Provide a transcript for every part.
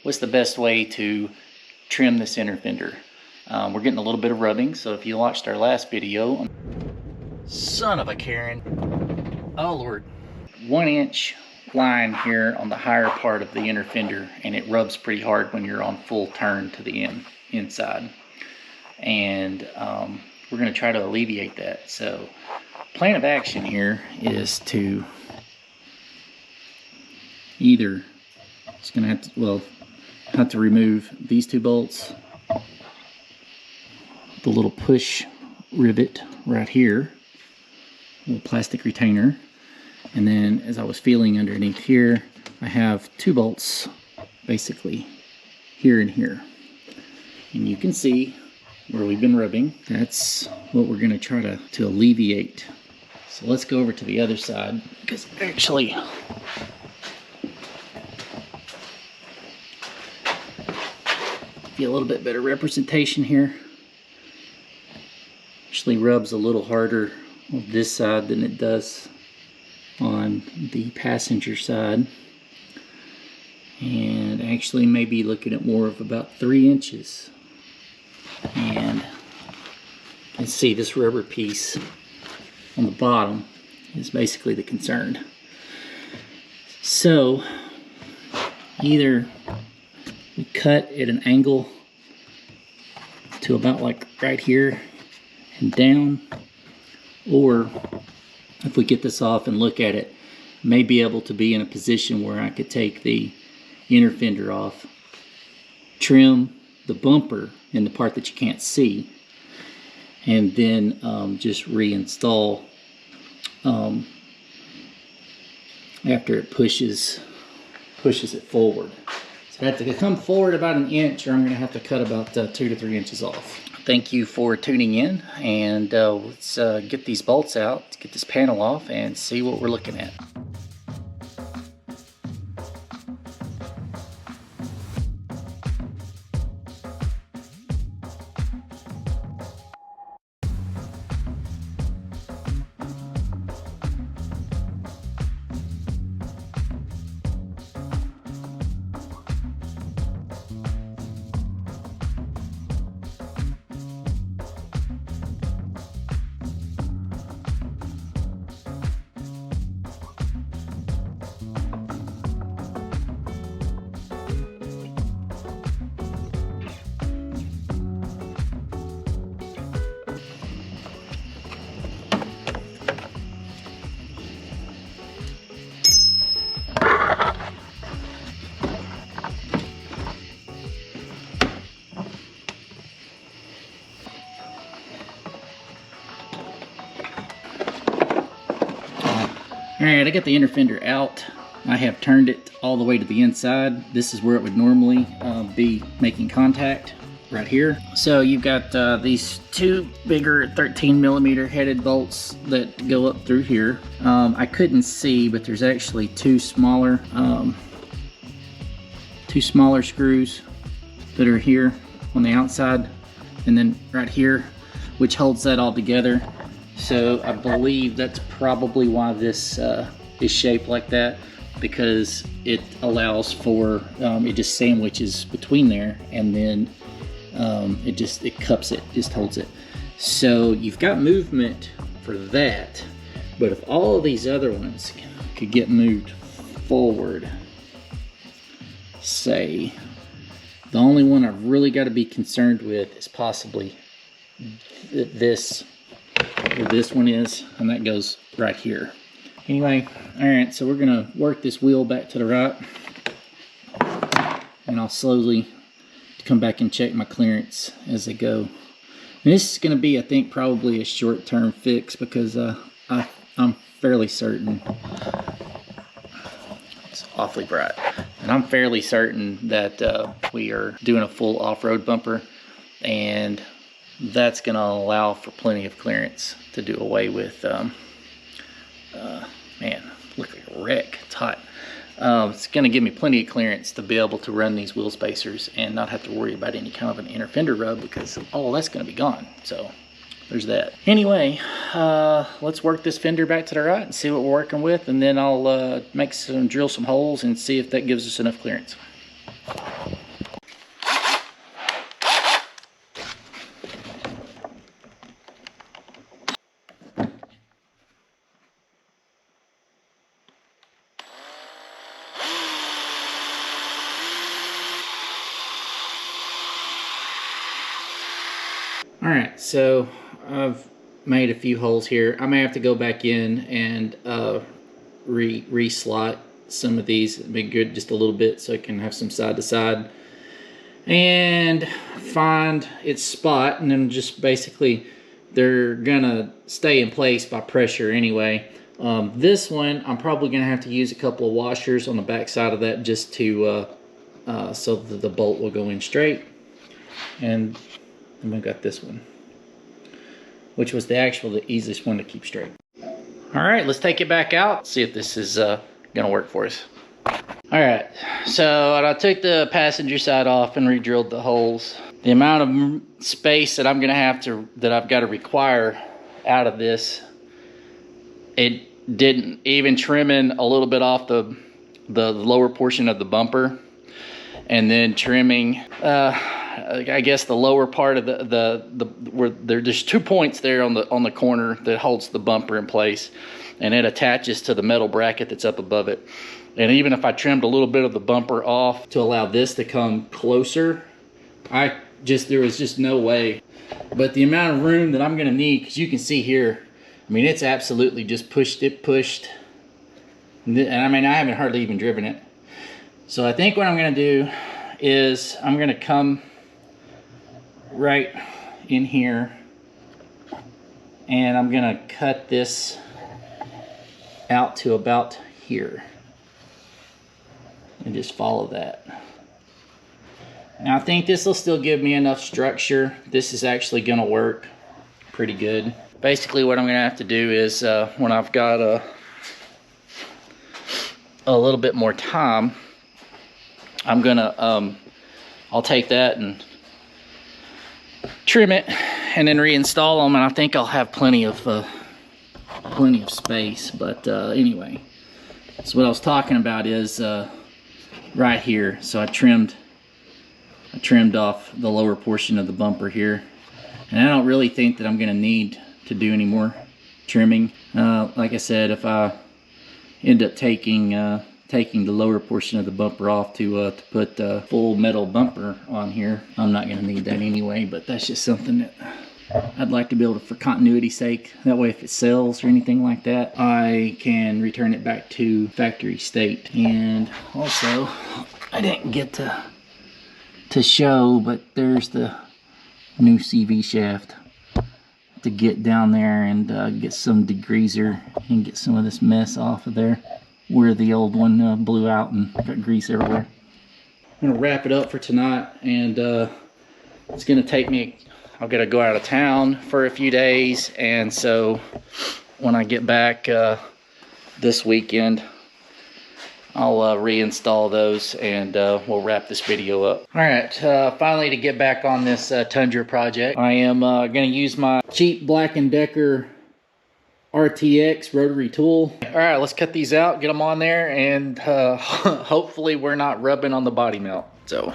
what's the best way to trim this inner fender. We're getting a little bit of rubbing, so if you watched our last video, son of a Karen, oh Lord, 1 inch line here on the higher part of the inner fender, and it rubs pretty hard when you're on full turn to the inside. And we're going to try to alleviate that. So plan of action here is to either, it's going to have to remove these 2 bolts, the little push rivet right here, little plastic retainer, and then as I was feeling underneath here, I have 2 bolts basically here and here, and you can see where we've been rubbing. That's what we're going to try to alleviate. So let's go over to the other side, because actually get a little bit better representation here. Actually rubs a little harder on this side than it does on the passenger side, and actually maybe looking at more of about 3 inches. And you can see this rubber piece on the bottom is basically the concern. So either we cut at an angle to about like right here and down, or if we get this off and look at it, may be able to be in a position where I could take the inner fender off, trim the bumper in the part that you can't see, and then just reinstall after it pushes it forward. So I have to come forward about 1 inch, or I'm going to have to cut about 2 to 3 inches off. Thank you for tuning in, and let's get these bolts out, get this panel off, and see what we're looking at. Alright, I got the inner fender out. I have turned it all the way to the inside. This is where it would normally be making contact, right here. So you've got these 2 bigger 13mm headed bolts that go up through here. I couldn't see, but there's actually 2 smaller screws that are here on the outside, and then right here, which holds that all together. So I believe that's probably why this is shaped like that, because it allows for, it just sandwiches between there, and then it cups it, just holds it. So you've got movement for that, but if all of these other ones could get moved forward, say, the only one I've really got to be concerned with is possibly this, where this one is, and that goes right here. Anyway, alright, so we're gonna work this wheel back to the right, and I'll slowly come back and check my clearance as I go. And this is gonna be, I think, probably a short-term fix, because I'm fairly certain, it's awfully bright, and I'm fairly certain that we are doing a full off-road bumper, and that's going to allow for plenty of clearance to do away with, man, look like a wreck, it's hot. It's going to give me plenty of clearance to be able to run these wheel spacers and not have to worry about any kind of an inner fender rub, because all that's going to be gone. So there's that. Anyway, let's work this fender back to the right and see what we're working with, and then I'll drill some holes and see if that gives us enough clearance. All right, so I've made a few holes here. I may have to go back in and re-slot some of these. It'd be good just a little bit so I can have some side to side and find its spot, and then just basically they're gonna stay in place by pressure anyway. This one I'm probably gonna have to use a couple of washers on the back side of that just to so that the bolt will go in straight. And then we got this one, which was the easiest one to keep straight. All right, let's take it back out, see if this is gonna work for us. All right, so I took the passenger side off and re-drilled the holes. The amount of space that I've got to require out of this, it didn't even trimming a little bit off the lower portion of the bumper, and then trimming I guess the lower part of where there's 2 points there on the corner that holds the bumper in place, and it attaches to the metal bracket that's up above it. And even if I trimmed a little bit of the bumper off to allow this to come closer, there was just no way. But the amount of room that I'm gonna need, because you can see here, I mean, it's absolutely just pushed. And I mean, I haven't hardly even driven it. So I think what I'm gonna do is I'm gonna come right in here and I'm gonna cut this out to about here and just follow that. Now I think this will still give me enough structure. This is actually gonna work pretty good. Basically what I'm gonna have to do is when I've got a little bit more time, I'm gonna I'll take that and trim it and then reinstall them, and I think I'll have plenty of space. But anyway, so what I was talking about is right here. So I trimmed off the lower portion of the bumper here, and I don't really think that I'm gonna need to do any more trimming. Like I said, if I end up taking the lower portion of the bumper off to put the full metal bumper on here, I'm not gonna need that anyway, but that's just something that I'd like to be able to, for continuity's sake. That way if it sells or anything like that, I can return it back to factory state. And also, I didn't get to show, but there's the new CV shaft to get down there and get some degreaser and get some of this mess off of there where the old one blew out and got grease everywhere. I'm gonna wrap it up for tonight, and it's gonna take me, I've got to go out of town for a few days, and so when I get back this weekend, I'll reinstall those and we'll wrap this video up. All right, finally to get back on this Tundra project, I am gonna use my cheap Black & Decker RTX rotary tool. All right, let's cut these out, get them on there, and hopefully we're not rubbing on the body melt. So.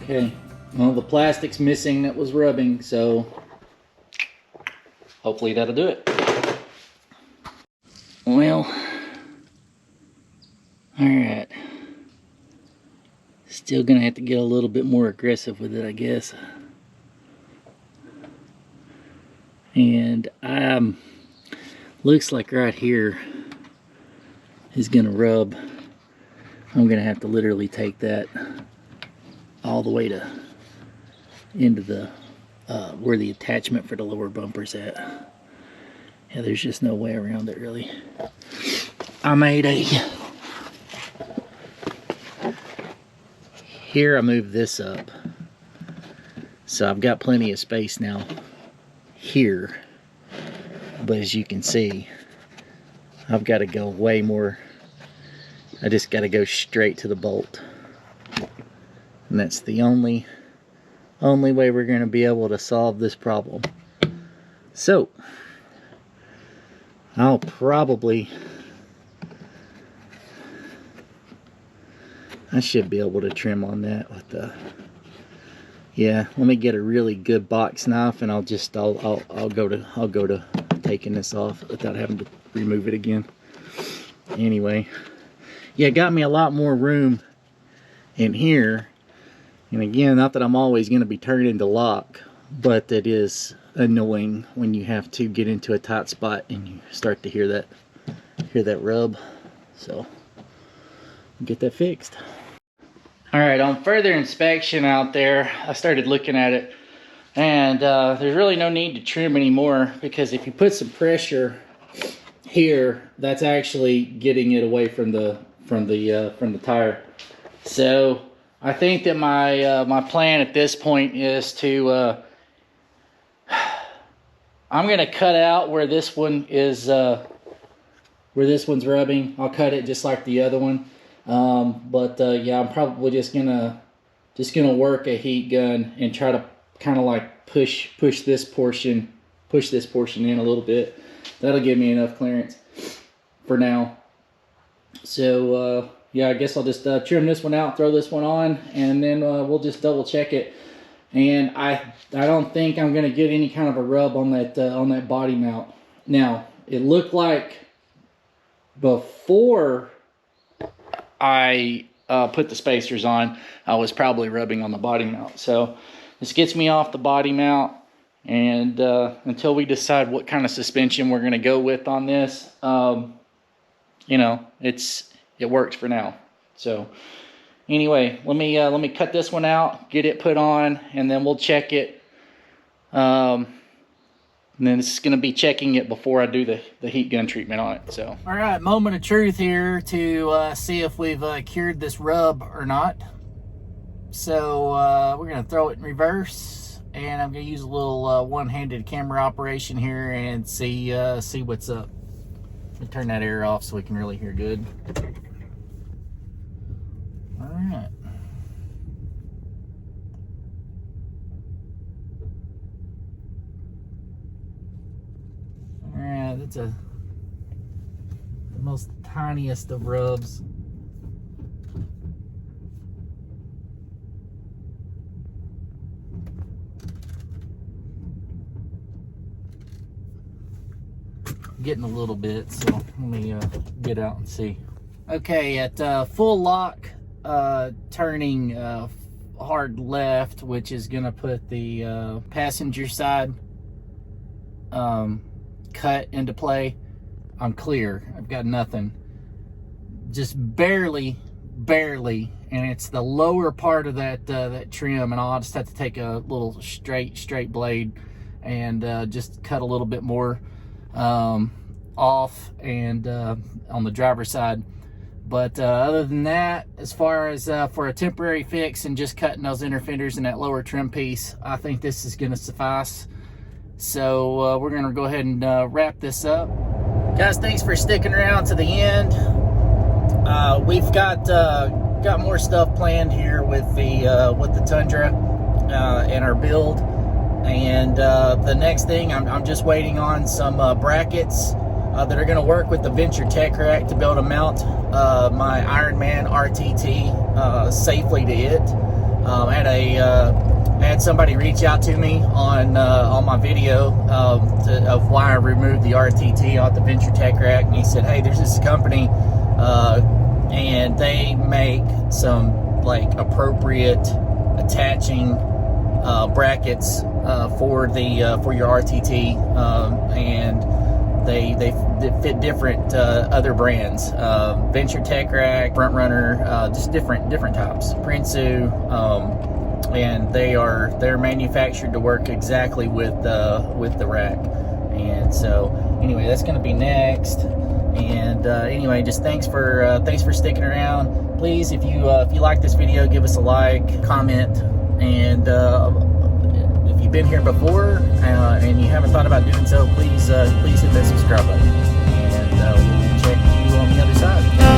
Okay, well, the plastic's missing that was rubbing, so hopefully that'll do it. Well, alright. Still gonna have to get a little bit more aggressive with it, I guess. And looks like right here is gonna rub. I'm gonna have to literally take that all the way to into the where the attachment for the lower bumper's at. Yeah, there's just no way around it really. I made here I moved this up. So I've got plenty of space now here. But as you can see, I've got to go way more. I just got to go straight to the bolt. And that's the only way we're going to be able to solve this problem. So, I'll probably, I should be able to trim on that with the, yeah, let me get a really good box knife and I'll go to taking this off without having to remove it again. Anyway, yeah, it got me a lot more room in here. And again, not that I'm always going to be turning to lock, but it is annoying when you have to get into a tight spot and you start to hear that rub. So get that fixed. All right, on further inspection out there, I started looking at it, and there's really no need to trim anymore, because if you put some pressure here, that's actually getting it away from the tire. So I think that my plan at this point is to I'm gonna cut out where this one is where this one's rubbing. I'll cut it just like the other one. Yeah, I'm probably just gonna work a heat gun and try to kind of like push this portion in a little bit. That'll give me enough clearance for now. So yeah, I guess I'll just trim this one out, throw this one on, and then we'll just double check it. And I don't think I'm gonna get any kind of a rub on that body mount. Now, it looked like before I put the spacers on, I was probably rubbing on the body mount. So this gets me off the body mount, and until we decide what kind of suspension we're going to go with on this, you know, it works for now. So anyway, let me cut this one out, get it put on, and then we'll check it. And then this is going to be checking it before I do the heat gun treatment on it. So, all right, moment of truth here to see if we've cured this rub or not. So we're going to throw it in reverse, and I'm going to use a little one-handed camera operation here and see what's up. Let me turn that air off so we can really hear good. All right. Alright, that's the most tiniest of rubs. Getting a little bit, so let me get out and see. Okay, at full lock, turning hard left, which is going to put the passenger side cut into play. I'm clear. I've got nothing. Just barely, and it's the lower part of that trim, and I'll just have to take a little straight blade and just cut a little bit more off and on the driver's side. But other than that, as far as for a temporary fix and just cutting those inner fenders and that lower trim piece, I think this is going to suffice. So we're going to go ahead and wrap this up. Guys, thanks for sticking around to the end. We've got more stuff planned here with the Tundra and our build. And the next thing, I'm just waiting on some brackets that are going to work with the Venture Tech Rack to be able to mount my Ironman RTT safely to it. I had somebody reach out to me on my video of why I removed the RTT off the Venture Tech Rack, and he said, hey, there's this company and they make some like appropriate attaching brackets for your RTT, and they fit different other brands, Venture Tech Rack, Front Runner, just different types, Prinsu, and they're manufactured to work exactly with the rack. And so anyway, that's going to be next. And anyway, just thanks for sticking around. Please, if you like this video, give us a like, comment, and if you've been here before and you haven't thought about doing so, please hit that subscribe button, and we'll check you on the other side.